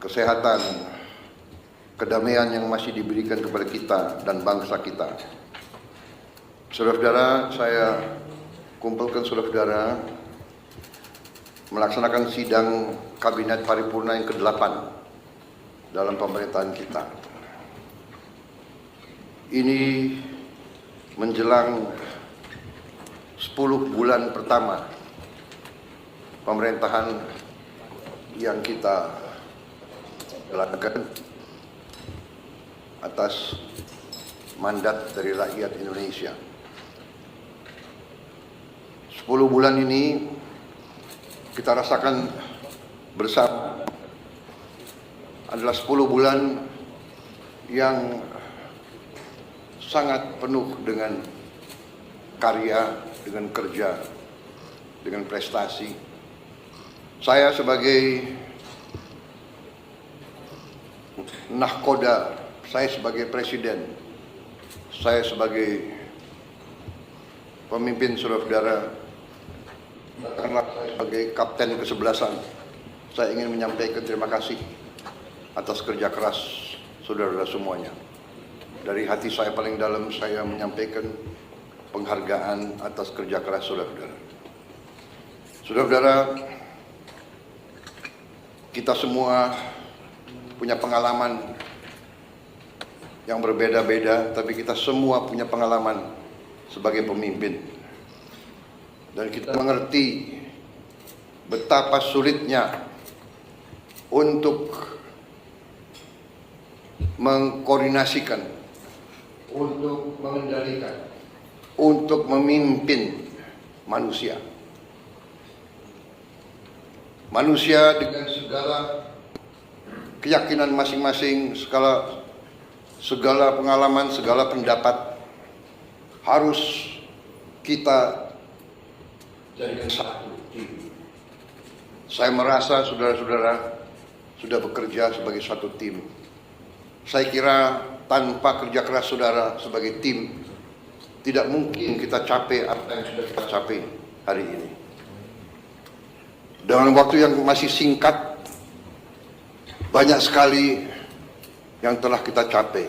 kesehatan, kedamaian yang masih diberikan kepada kita dan bangsa kita. Saudara-saudara, saya kumpulkan saudara-saudara melaksanakan sidang Kabinet Paripurna yang ke-8 dalam pemerintahan kita. Ini menjelang 10 bulan pertama pemerintahan yang kita jalankan atas mandat dari rakyat Indonesia. 10 bulan ini kita rasakan bersama adalah 10 bulan yang sangat penuh dengan karya, dengan kerja, dengan prestasi. Saya sebagai nahkoda, saya sebagai presiden, saya sebagai pemimpin saudara-saudara, karena sebagai kapten kesebelasan, saya ingin menyampaikan terima kasih atas kerja keras saudara-saudara semuanya. Dari hati saya paling dalam, saya menyampaikan penghargaan atas kerja keras saudara-saudara. Saudara-saudara, kita semua punya pengalaman yang berbeda-beda, tapi kita semua punya pengalaman sebagai pemimpin. Dan kita mengerti betapa sulitnya untuk mengkoordinasikan, untuk mengendalikan, untuk memimpin manusia. Manusia dengan segala keyakinan masing-masing, segala pengalaman, segala pendapat harus kita jadikan satu tim. Saya merasa saudara-saudara sudah bekerja sebagai satu tim. Saya kira tanpa kerja keras saudara sebagai tim, tidak mungkin kita capai apa yang sudah kita capai hari ini. Dalam waktu yang masih singkat, banyak sekali yang telah kita capai.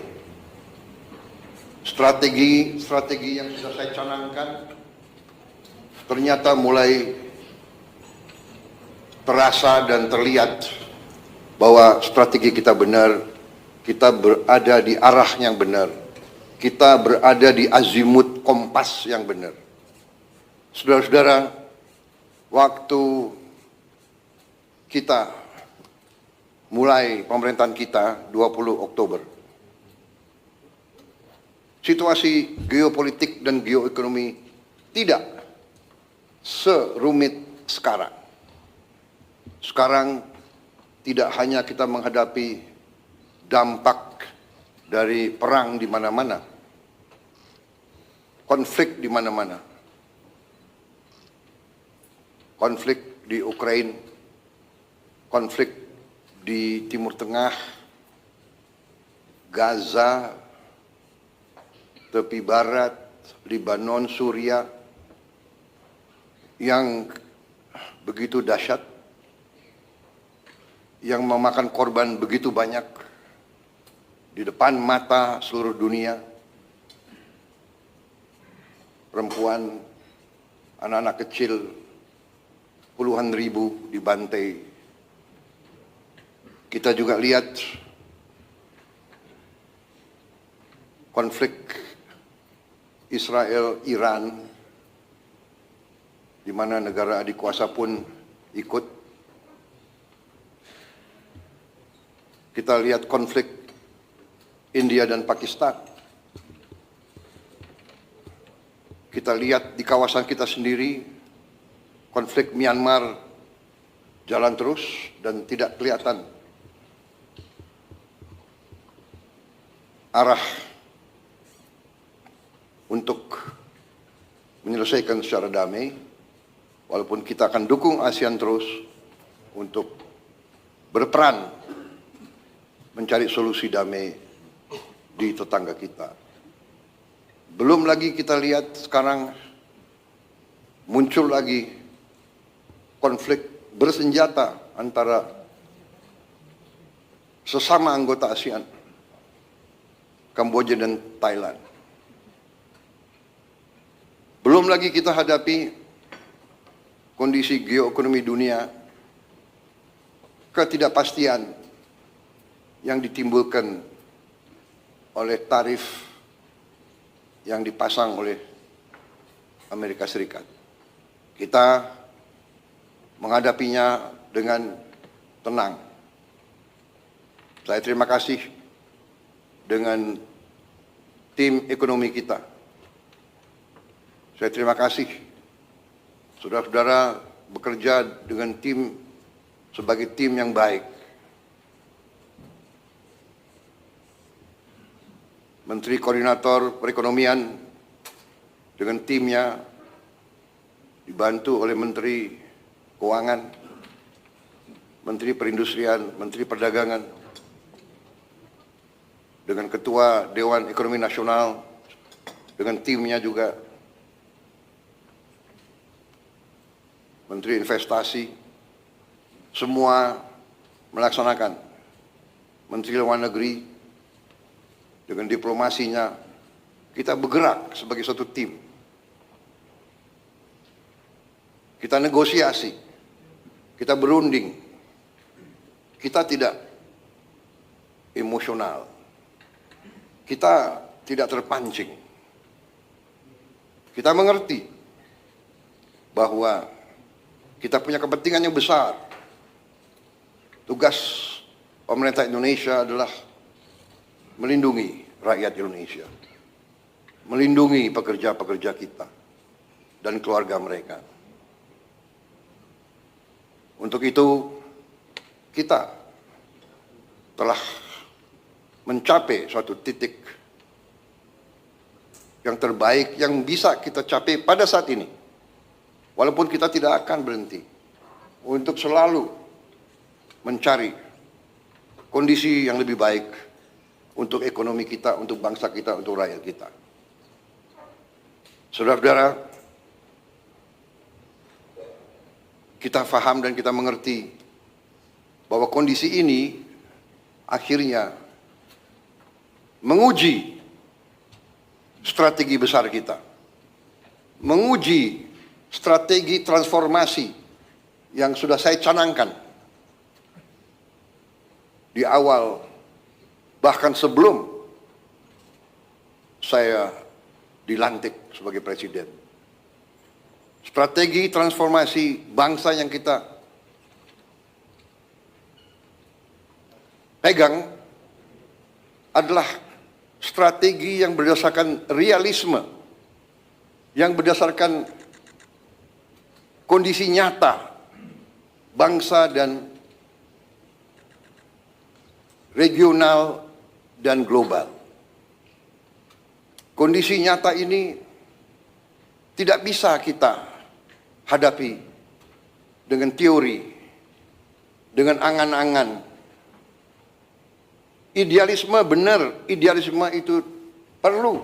Strategi yang sudah saya canangkan ternyata mulai terasa dan terlihat bahwa strategi kita benar, kita berada di arah yang benar, kita berada di azimut kompas yang benar. Saudara-saudara, waktu kita mulai pemerintahan kita 20 Oktober, situasi geopolitik dan geoekonomi tidak serumit sekarang. Sekarang tidak hanya kita menghadapi dampak dari perang di mana-mana, konflik di mana-mana, konflik di Ukraina, konflik di Timur Tengah, Gaza, tepi barat, Lebanon, Suriah, yang begitu dahsyat, yang memakan korban begitu banyak di depan mata seluruh dunia. Perempuan, anak-anak kecil, puluhan ribu dibantai. Kita juga lihat konflik Israel-Iran, di mana negara adik kuasa pun ikut. Kita lihat konflik India dan Pakistan. Kita lihat di kawasan kita sendiri, konflik Myanmar jalan terus dan tidak kelihatan arah untuk menyelesaikan secara damai, walaupun kita akan dukung ASEAN terus untuk berperan mencari solusi damai di tetangga kita. Belum lagi kita lihat sekarang muncul lagi konflik bersenjata antara sesama anggota ASEAN, Kamboja dan Thailand. Belum lagi kita hadapi kondisi geoekonomi dunia, ketidakpastian yang ditimbulkan oleh tarif yang dipasang oleh Amerika Serikat. Kita menghadapinya dengan tenang. Saya terima kasih dengan tim ekonomi kita. Saya terima kasih saudara-saudara bekerja dengan tim sebagai tim yang baik. Menteri Koordinator Perekonomian dengan timnya dibantu oleh Menteri Keuangan, Menteri Perindustrian, Menteri Perdagangan, dengan Ketua Dewan Ekonomi Nasional, dengan timnya juga, Menteri Investasi, semua melaksanakan. Menteri Luar Negeri, dengan diplomasinya, kita bergerak sebagai satu tim. Kita negosiasi, kita berunding, kita tidak emosional, kita tidak terpancing. Kita mengerti bahwa kita punya kepentingan yang besar. Tugas pemerintah Indonesia adalah melindungi rakyat Indonesia, melindungi pekerja-pekerja kita dan keluarga mereka. Untuk itu, kita telah mencapai suatu titik yang terbaik yang bisa kita capai pada saat ini. Walaupun kita tidak akan berhenti untuk selalu mencari kondisi yang lebih baik untuk ekonomi kita, untuk bangsa kita, untuk rakyat kita. Saudara-saudara, kita paham dan kita mengerti bahwa kondisi ini akhirnya menguji strategi besar kita, menguji strategi transformasi yang sudah saya canangkan di awal, bahkan sebelum saya dilantik sebagai presiden. Strategi transformasi bangsa yang kita pegang adalah strategi yang berdasarkan realisme, yang berdasarkan kondisi nyata bangsa dan regional dan global. Kondisi nyata ini tidak bisa kita hadapi dengan teori, dengan angan-angan. Idealisme benar, idealisme itu perlu.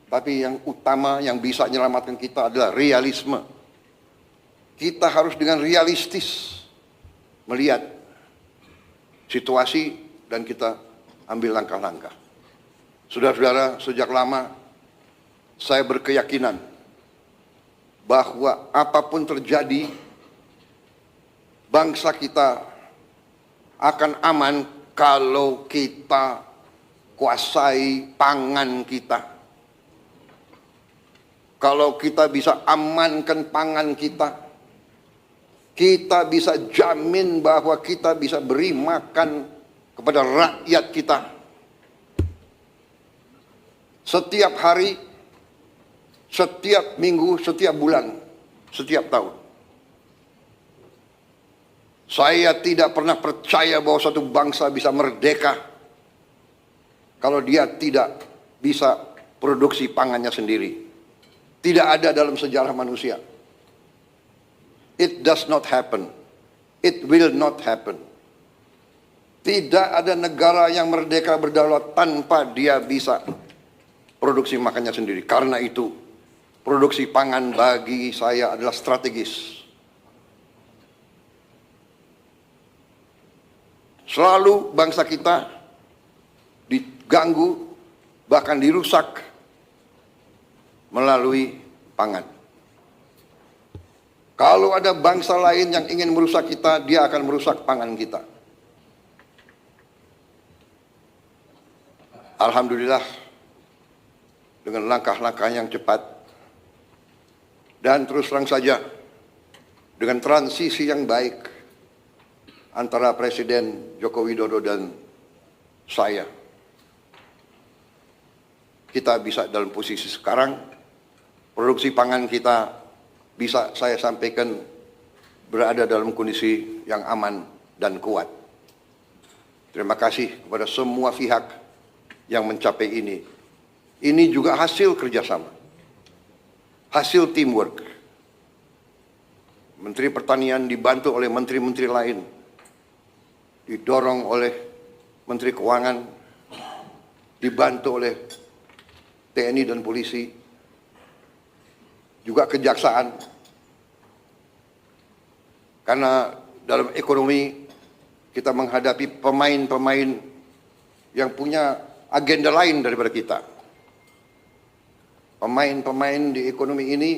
Tapi yang utama yang bisa menyelamatkan kita adalah realisme. Kita harus dengan realistis melihat situasi dan kita ambil langkah-langkah. Saudara-saudara, sejak lama saya berkeyakinan bahwa apapun terjadi, bangsa kita akan aman kalau kita kuasai pangan kita. Kalau kita bisa amankan pangan kita, kita bisa jamin bahwa kita bisa beri makan kepada rakyat kita. Setiap hari, setiap minggu, setiap bulan, setiap tahun. Saya tidak pernah percaya bahwa suatu bangsa bisa merdeka kalau dia tidak bisa produksi pangannya sendiri. Tidak ada dalam sejarah manusia. It does not happen. It will not happen. Tidak ada negara yang merdeka berdaulat tanpa dia bisa produksi makannya sendiri. Karena itu, produksi pangan bagi saya adalah strategis. Selalu bangsa kita diganggu, bahkan dirusak melalui pangan. Kalau ada bangsa lain yang ingin merusak kita, dia akan merusak pangan kita. Alhamdulillah, dengan langkah-langkah yang cepat dan terus terang saja, dengan transisi yang baik antara Presiden Joko Widodo dan saya, kita bisa dalam posisi sekarang, produksi pangan kita bisa saya sampaikan berada dalam kondisi yang aman dan kuat. Terima kasih kepada semua pihak yang mencapai ini. Ini juga hasil kerjasama, hasil teamwork. Menteri Pertanian dibantu oleh menteri-menteri lain, didorong oleh Menteri Keuangan, dibantu oleh TNI dan polisi, juga kejaksaan. Karena dalam ekonomi kita menghadapi pemain-pemain yang punya agenda lain daripada kita. Pemain-pemain di ekonomi ini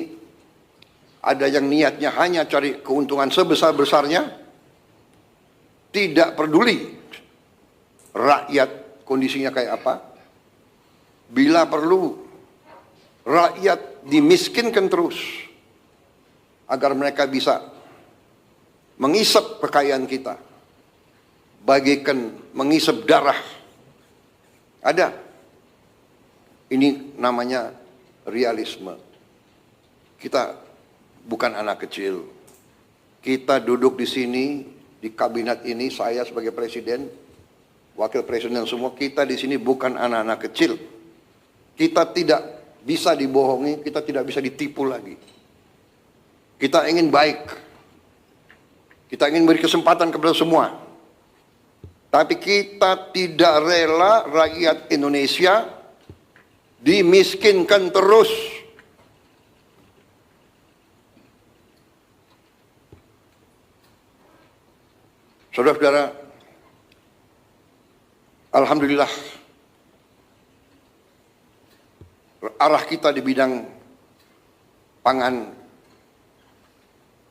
ada yang niatnya hanya cari keuntungan sebesar-besarnya, tidak peduli rakyat kondisinya kayak apa. Bila perlu, rakyat dimiskinkan terus agar mereka bisa mengisap kekayaan kita, bagaikan mengisap darah. Ada. Ini namanya realisme. Kita bukan anak kecil. Kita duduk di sini, di kabinet ini, saya sebagai presiden, wakil presiden semua, kita di sini bukan anak-anak kecil. Kita tidak bisa dibohongi, kita tidak bisa ditipu lagi. Kita ingin baik. Kita ingin beri kesempatan kepada semua. Tapi kita tidak rela rakyat Indonesia dimiskinkan terus. Saudara-saudara, alhamdulillah arah kita di bidang pangan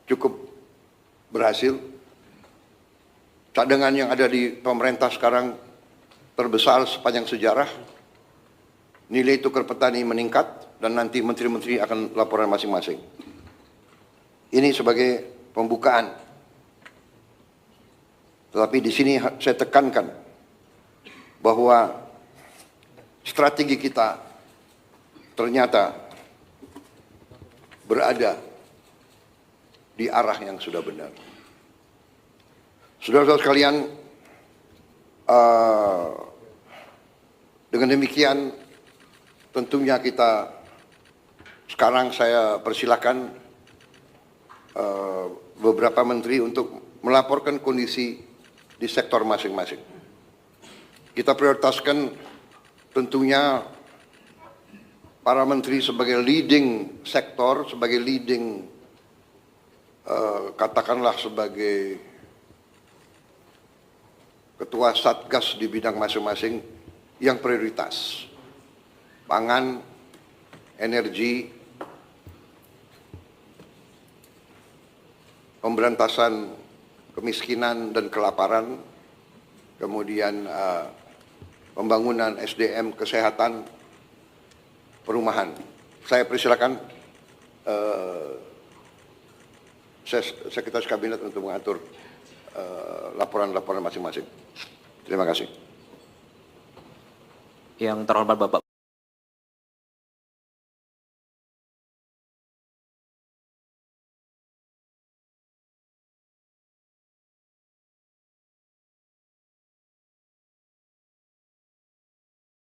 cukup berhasil. Cadangan yang ada di pemerintah sekarang terbesar sepanjang sejarah. Nilai tukar petani meningkat dan nanti menteri-menteri akan laporan masing-masing. Ini sebagai pembukaan. Tetapi di sini saya tekankan bahwa strategi kita ternyata berada di arah yang sudah benar. Saudara-saudara sekalian, dengan demikian tentunya kita sekarang saya persilakan beberapa menteri untuk melaporkan kondisi di sektor masing-masing. Kita prioritaskan tentunya para menteri sebagai leading sektor, sebagai leading katakanlah sebagai ketua satgas di bidang masing-masing yang prioritas. Pangan, energi, pemberantasan kemiskinan dan kelaparan, kemudian pembangunan SDM, kesehatan, perumahan. Saya persilakan Sekretaris Kabinet untuk mengatur laporan-laporan masing-masing. Terima kasih. Yang terhormat Bapak